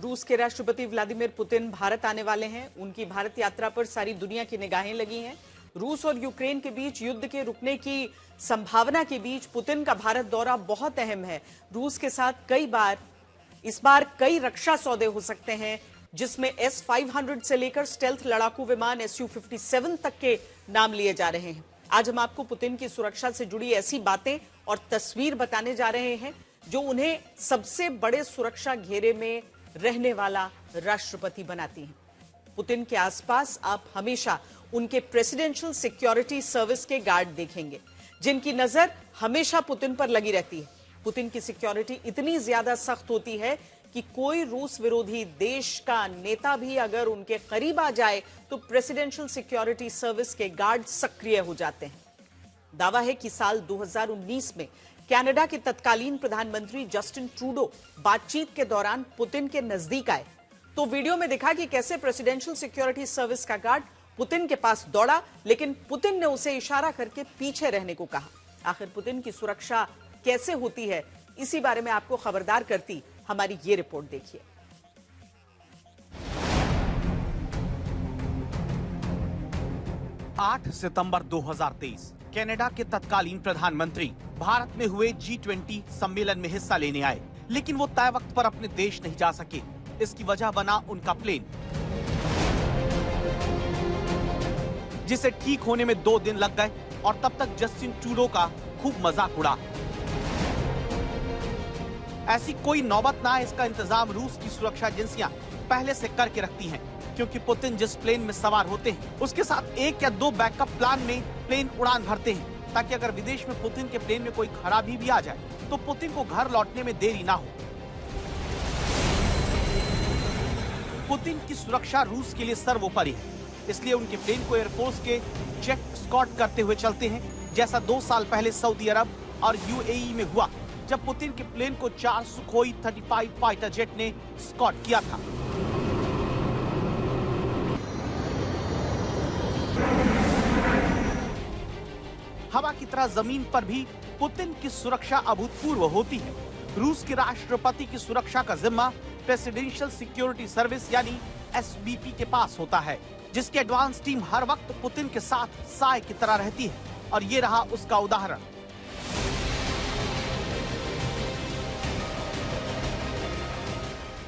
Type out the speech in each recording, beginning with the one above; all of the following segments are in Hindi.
रूस के राष्ट्रपति व्लादिमीर पुतिन भारत आने वाले हैं। उनकी भारत यात्रा पर सारी दुनिया की निगाहें लगी हैं। रूस और यूक्रेन के बीच युद्ध के रुकने की संभावना के बीच पुतिन का भारत दौरा बहुत अहम है। रूस के साथ इस बार कई रक्षा सौदे हो सकते हैं, जिसमें S-500 से लेकर स्टेल्थ लड़ाकू विमान Su-57 तक के नाम लिए जा रहे हैं। आज हम आपको पुतिन की सुरक्षा से जुड़ी ऐसी बातें और तस्वीर बताने जा रहे हैं जो उन्हें सबसे बड़े सुरक्षा घेरे में रहने वाला राष्ट्रपति बनाती हैं। पुतिन के आसपास आप हमेशा उनके प्रेसिडेंशियल सिक्योरिटी सर्विस के गार्ड देखेंगे, जिनकी नजर हमेशा पुतिन पर लगी रहती है। पुतिन की सिक्योरिटी इतनी ज्यादा सख्त होती है कि कोई रूस विरोधी देश का नेता भी अगर उनके करीब आ जाए तो प्रेसिडेंशियल सिक्योरिटी सर्विस के गार्ड सक्रिय हो जाते हैं। दावा है कि साल 2019 में कनाडा के तत्कालीन प्रधानमंत्री जस्टिन ट्रूडो बातचीत के दौरान पुतिन के नजदीक आए तो वीडियो में दिखा कि कैसे प्रेसिडेंशियल सिक्योरिटी सर्विस का गार्ड पुतिन के पास दौड़ा, लेकिन पुतिन ने उसे इशारा करके पीछे रहने को कहा। आखिर पुतिन की सुरक्षा कैसे होती है, इसी बारे में आपको खबरदार करती हमारी ये रिपोर्ट देखिए। आठ सितंबर 2023 कनाडा के तत्कालीन प्रधानमंत्री भारत में हुए G20 सम्मेलन में हिस्सा लेने आए, लेकिन वो तय वक्त पर अपने देश नहीं जा सके। इसकी वजह बना उनका प्लेन, जिसे ठीक होने में 2 दिन लग गए और तब तक जस्टिन ट्रूडो का खूब मजाक उड़ा। ऐसी कोई नौबत ना आए, इसका इंतजाम रूस की सुरक्षा एजेंसियां पहले से करके रखती हैं, क्योंकि पुतिन जिस प्लेन में सवार होते हैं उसके साथ 1 या 2 बैकअप प्लान में प्लेन उड़ान भरते हैं, ताकि अगर विदेश में पुतिन के प्लेन में कोई खराबी भी आ जाए तो पुतिन को घर लौटने में देरी ना हो। पुतिन की सुरक्षा रूस के लिए सर्वोपरि है, इसलिए उनके प्लेन को एयरफोर्स के जेट स्कॉट करते हुए चलते हैं, जैसा 2 साल पहले सऊदी अरब और UAE में हुआ, जब पुतिन के प्लेन को 4 सुखोई 35 फाइटर जेट ने स्कॉट किया था। हवा की तरह जमीन पर भी पुतिन की सुरक्षा अभूतपूर्व होती है। रूस के राष्ट्रपति की सुरक्षा का जिम्मा प्रेसिडेंशियल सिक्योरिटी सर्विस यानी SBP के पास होता है, जिसकी एडवांस टीम हर वक्त पुतिन के साथ साए की तरह रहती है, और ये रहा उसका उदाहरण।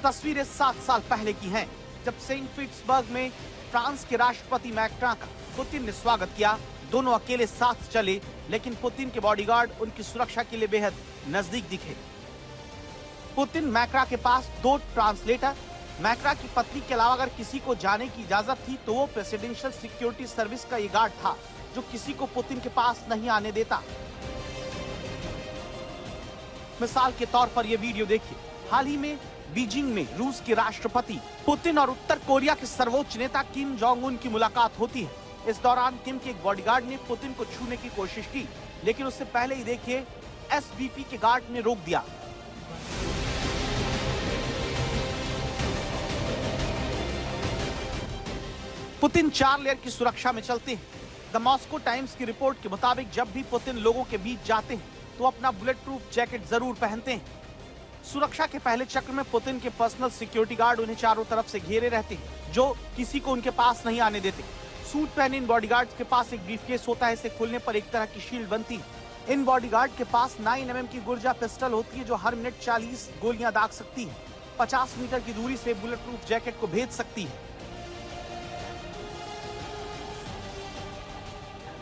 तस्वीरें 7 साल पहले की हैं, जब सेंट पीटर्सबर्ग में फ्रांस के राष्ट्रपति मैक्रां का पुतिन ने स्वागत किया। दोनों अकेले साथ चले, लेकिन पुतिन के बॉडीगार्ड उनकी सुरक्षा के लिए बेहद नजदीक दिखे। पुतिन मैक्रां के पास 2 ट्रांसलेटर, मैक्रां की पत्नी के अलावा अगर किसी को जाने की इजाजत थी तो वो प्रेसिडेंशियल सिक्योरिटी सर्विस का ये गार्ड था, जो किसी को पुतिन के पास नहीं आने देता। मिसाल के तौर पर ये वीडियो देखिए। हाल ही में बीजिंग में रूस के राष्ट्रपति पुतिन और उत्तर कोरिया के सर्वोच्च नेता किम जोंग उन की मुलाकात होती है। इस दौरान किम के एक बॉडीगार्ड ने पुतिन को छूने की कोशिश की, लेकिन उससे पहले ही देखिए SBP के गार्ड ने रोक दिया। पुतिन 4 लेयर की सुरक्षा में चलते हैं। द मॉस्को टाइम्स की रिपोर्ट के मुताबिक जब भी पुतिन लोगों के बीच जाते हैं तो अपना बुलेट प्रूफ जैकेट जरूर पहनते हैं। सुरक्षा के पहले चक्र में पुतिन के पर्सनल सिक्योरिटी गार्ड उन्हें चारों तरफ से घेरे रहते हैं, जो किसी को उनके पास नहीं आने देते। सूट पहने इन बॉडीगार्ड्स के पास एक ब्रीफकेस होता है, इसे खोलने पर एक तरह की शील्ड बनती है। इन बॉडीगार्ड के पास 9mm की गुर्जा पिस्टल होती है, जो हर मिनट 40 गोलियां दाग सकती है। 50 मीटर की दूरी से बुलेट प्रूफ जैकेट को भेद सकती है।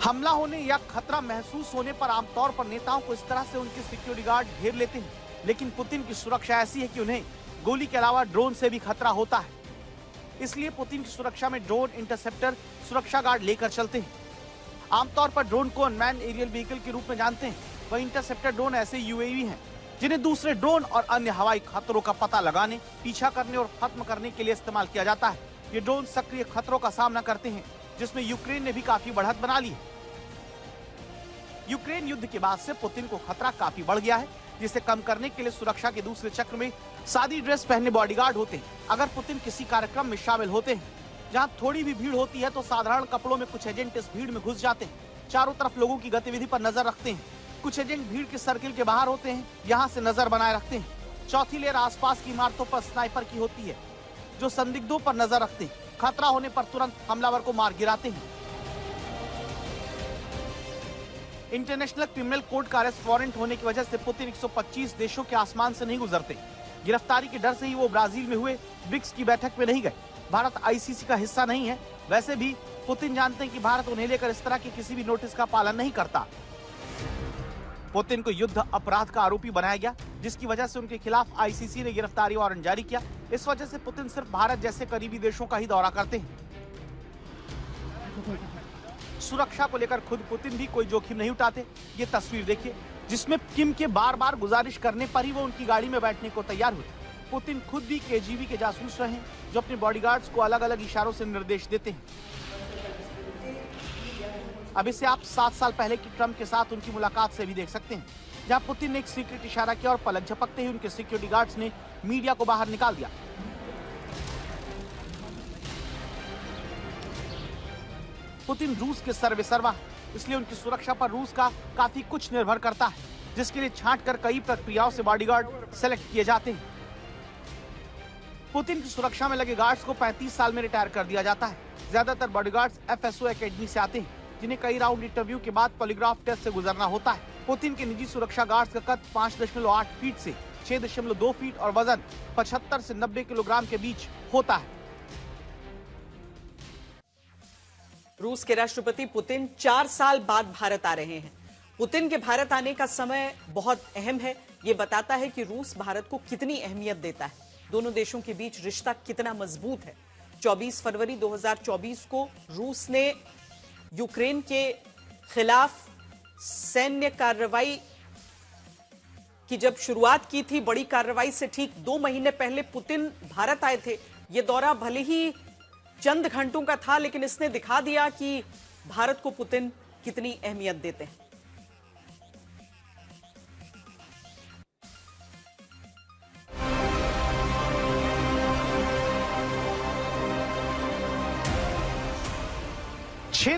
हमला होने या खतरा महसूस होने पर आमतौर पर नेताओं को इस तरह से उनके सिक्योरिटी गार्ड घेर लेते हैं, लेकिन पुतिन की सुरक्षा ऐसी है कि उन्हें गोली के अलावा ड्रोन से भी खतरा होता है। इसलिए पुतिन की सुरक्षा में ड्रोन इंटरसेप्टर सुरक्षा गार्ड लेकर चलते हैं। आमतौर पर ड्रोन को अनमैन्ड एरियल व्हीकल के रूप में जानते हैं, वह इंटरसेप्टर ड्रोन ऐसे UAV हैं, जिन्हें दूसरे ड्रोन और अन्य हवाई खतरों का पता लगाने, पीछा करने और खत्म करने के लिए इस्तेमाल किया जाता है। ये ड्रोन सक्रिय खतरों का सामना करते हैं, जिसमें यूक्रेन ने भी काफी बढ़त बना ली है। यूक्रेन युद्ध के बाद से पुतिन को खतरा काफी बढ़ गया है, जिसे कम करने के लिए सुरक्षा के दूसरे चक्र में सादी ड्रेस पहने बॉडीगार्ड होते हैं। अगर पुतिन किसी कार्यक्रम में शामिल होते हैं जहां थोड़ी भी भीड़ होती है तो साधारण कपड़ों में कुछ एजेंट इस भीड़ में घुस जाते हैं, चारों तरफ लोगों की गतिविधि पर नजर रखते हैं। कुछ एजेंट भीड़ के सर्किल के बाहर होते हैं, यहाँ से नजर बनाए रखते हैं। चौथी लेयर आसपास की इमारतों पर स्नाइपर की होती है, जो संदिग्धों पर नजर रखते हैं। खतरा होने पर तुरंत हमलावर को मार गिराते हैं। इंटरनेशनल क्रिमिनल कोड का अरेस्ट वारंट होने की वजह से पुतिन 125 देशों के आसमान से नहीं गुजरते। गिरफ्तारी के डर से ही वो ब्राजील में हुए ब्रिक्स की बैठक में नहीं गए। भारत आईसीसी का हिस्सा नहीं है। वैसे भी पुतिन जानते हैं कि भारत उन्हें लेकर इस तरह के किसी भी नोटिस का पालन नहीं करता। पुतिन को युद्ध अपराध का आरोपी बनाया गया, जिसकी वजह से उनके खिलाफ आईसीसी ने गिरफ्तारी वारंट जारी किया। इस वजह से पुतिन सिर्फ भारत जैसे करीबी देशों का ही दौरा करते हैं। सुरक्षा को लेकर खुद पुतिन भी कोई जोखिम नहीं उठाते। ये तस्वीर देखिए, जिसमें किम के बार बार गुजारिश करने पर ही वो उनकी गाड़ी में बैठने को तैयार हुए। पुतिन खुद भी केजीबी के जासूस रहे, जो अपने बॉडीगार्ड्स को अलग अलग इशारों से निर्देश देते हैं। अब इसे आप 7 साल पहले की ट्रंप के साथ उनकी मुलाकात से भी देख सकते हैं, जहां पुतिन ने एक सीक्रेट इशारा किया और पलक झपकते ही उनके सिक्योरिटी गार्ड्स ने मीडिया को बाहर निकाल दिया। पुतिन रूस के सर्वेसर्वा, इसलिए उनकी सुरक्षा पर रूस का काफी कुछ निर्भर करता है, जिसके लिए छांटकर कई प्रक्रियाओं से बॉडीगार्ड सेलेक्ट किए जाते हैं। पुतिन की सुरक्षा में लगे गार्ड्स को 35 साल में रिटायर कर दिया जाता है। ज्यादातर बॉडीगार्ड्स एफएसओ एकेडमी से आते हैं, जिन्हें कई राउंड इंटरव्यू के बाद पॉलीग्राफ टेस्ट से गुजरना होता है। पुतिन के निजी सुरक्षा गार्ड्स का कद 5.8 फीट से 6.2 फीट और वजन 75 से 90 किलोग्राम के बीच होता है। रूस के राष्ट्रपति पुतिन 4 साल बाद भारत आ रहे हैं। पुतिन के भारत आने का समय बहुत अहम है। ये बताता है कि रूस भारत को कितनी अहमियत देता है, दोनों देशों के बीच रिश्ता कितना मजबूत है। 24 फरवरी 2024 को रूस ने यूक्रेन के खिलाफ सैन्य कार्रवाई की जब शुरुआत की थी, बड़ी कार्रवाई से ठीक 2 महीने पहले पुतिन भारत आए थे। ये दौरा भले ही चंद घंटों का था, लेकिन इसने दिखा दिया कि भारत को पुतिन कितनी अहमियत देते हैं।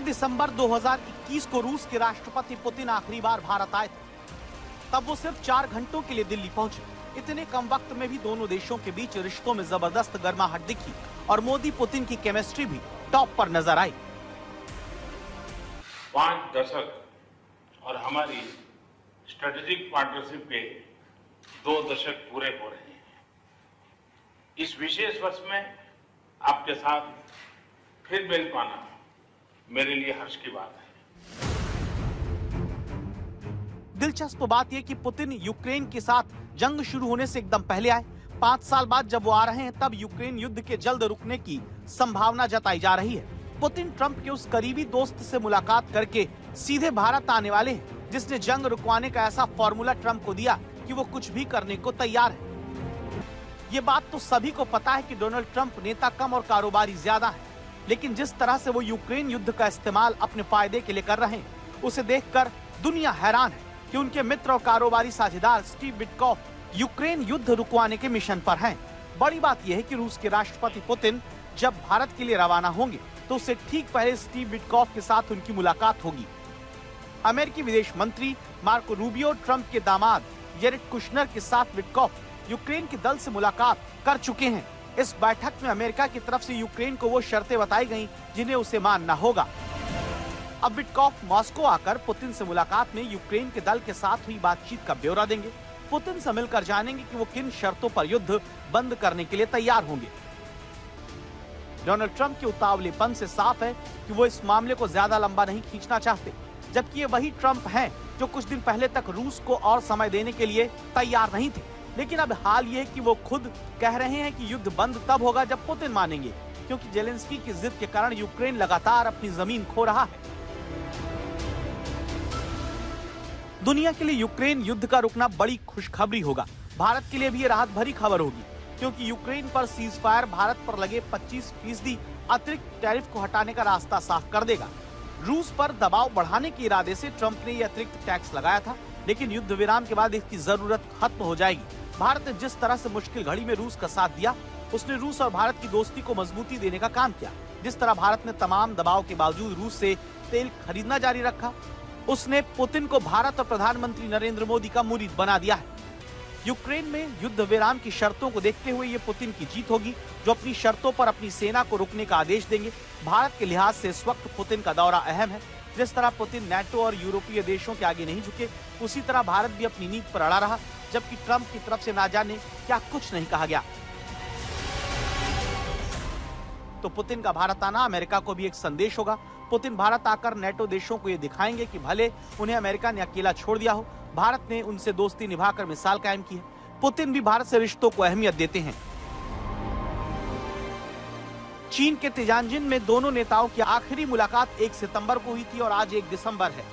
दिसंबर 2021 को रूस के राष्ट्रपति पुतिन आखिरी बार भारत आए थे। तब वो सिर्फ 4 घंटों के लिए दिल्ली पहुंचे। इतने कम वक्त में भी दोनों देशों के बीच रिश्तों में जबरदस्त गर्माहट दिखी और मोदी पुतिन की केमिस्ट्री भी टॉप पर नजर आई। 5 दशक और हमारी स्ट्रेटेजिक पार्टनरशिप के 2 दशक पूरे हो रहे हैं। इस विशेष वर्ष में आपके साथ फिर मिल पाना मेरे लिए हर्ष की बात है। दिलचस्प बात यह कि पुतिन यूक्रेन के साथ जंग शुरू होने से एकदम पहले आए। 5 साल बाद जब वो आ रहे हैं, तब यूक्रेन युद्ध के जल्द रुकने की संभावना जताई जा रही है। पुतिन ट्रंप के उस करीबी दोस्त से मुलाकात करके सीधे भारत आने वाले हैं, जिसने जंग रुकवाने का ऐसा फॉर्मूला ट्रंप को दिया कि वो कुछ भी करने को तैयार है। ये बात तो सभी को पता है कि डोनाल्ड ट्रंप नेता कम और कारोबारी ज्यादा है, लेकिन जिस तरह से वो यूक्रेन युद्ध का इस्तेमाल अपने फायदे के लिए कर रहे हैं, उसे देखकर दुनिया हैरान है कि उनके मित्र और कारोबारी साझेदार स्टीव विटकॉफ यूक्रेन युद्ध रुकवाने के मिशन पर हैं। बड़ी बात यह है कि रूस के राष्ट्रपति पुतिन जब भारत के लिए रवाना होंगे, तो उससे ठीक पहले स्टीव विटकॉफ के साथ उनकी मुलाकात होगी। अमेरिकी विदेश मंत्री मार्को रूबियो, ट्रंप के दामाद जेरेड कुशनर के साथ विटकॉफ यूक्रेन के दल से मुलाकात कर चुके हैं। इस बैठक में अमेरिका की तरफ से यूक्रेन को वो शर्तें बताई गईं जिन्हें उसे मानना होगा। अब विटकॉफ मॉस्को आकर पुतिन से मुलाकात में यूक्रेन के दल के साथ हुई बातचीत का ब्यौरा देंगे। पुतिन से मिलकर जानेंगे कि वो किन शर्तों पर युद्ध बंद करने के लिए तैयार होंगे। डोनाल्ड ट्रंप के उतावलेपन से साफ है कि वो इस मामले को ज्यादा लंबा नहीं खींचना चाहते, जबकि ये वही ट्रंप हैं जो कुछ दिन पहले तक रूस को और समय देने के लिए तैयार नहीं थे। लेकिन अब हाल ये है कि वो खुद कह रहे हैं कि युद्ध बंद तब होगा जब पुतिन मानेंगे, क्योंकि जेलेंस्की की जिद के कारण यूक्रेन लगातार अपनी जमीन खो रहा है। दुनिया के लिए यूक्रेन युद्ध का रुकना बड़ी खुशखबरी होगा। भारत के लिए भी ये राहत भरी खबर होगी, क्योंकि यूक्रेन पर सीज फायर भारत पर लगे 25% अतिरिक्त टैरिफ को हटाने का रास्ता साफ कर देगा। रूस पर दबाव बढ़ाने के इरादे से ट्रंप ने ये अतिरिक्त टैक्स लगाया था, लेकिन युद्ध विराम के बाद इसकी जरूरत खत्म हो जाएगी। भारत ने जिस तरह से मुश्किल घड़ी में रूस का साथ दिया, उसने रूस और भारत की दोस्ती को मजबूती देने का काम किया। जिस तरह भारत ने तमाम दबाव के बावजूद रूस से तेल खरीदना जारी रखा, उसने पुतिन को भारत और प्रधानमंत्री नरेंद्र मोदी का मुरीद बना दिया है। यूक्रेन में युद्ध विराम की शर्तों को देखते हुए ये पुतिन की जीत होगी, जो अपनी शर्तों पर अपनी सेना को रुकने का आदेश देंगे। भारत के लिहाज से इस वक्त पुतिन का दौरा अहम है। जिस तरह पुतिन नाटो और यूरोपीय देशों के आगे नहीं झुके, उसी तरह भारत भी अपनी नीति पर अड़ा रहा, जबकि ट्रंप की तरफ से ना जाने क्या कुछ नहीं कहा गया। तो पुतिन का भारत आना अमेरिका को भी एक संदेश होगा। पुतिन भारत आकर नाटो देशों को ये दिखाएंगे कि भले उन्हें अमेरिका ने अकेला छोड़ दिया हो, भारत ने उनसे दोस्ती निभाकर मिसाल कायम की है। पुतिन भी भारत से रिश्तों को अहमियत देते हैं। चीन के तिजानजिन में दोनों नेताओं की आखिरी मुलाकात 1 सितंबर को हुई थी और आज 1 दिसंबर है,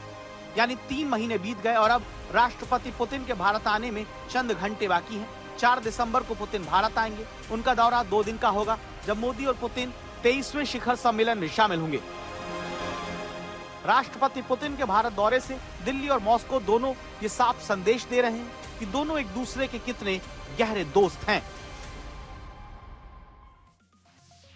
यानी 3 महीने बीत गए और अब राष्ट्रपति पुतिन के भारत आने में चंद घंटे बाकी हैं। 4 दिसंबर को पुतिन भारत आएंगे। उनका दौरा 2 दिन का होगा, जब मोदी और पुतिन 23वें शिखर सम्मेलन में शामिल होंगे। राष्ट्रपति पुतिन के भारत दौरे से दिल्ली और मॉस्को दोनों ये साफ संदेश दे रहे हैं कि दोनों एक दूसरे के कितने गहरे दोस्त हैं।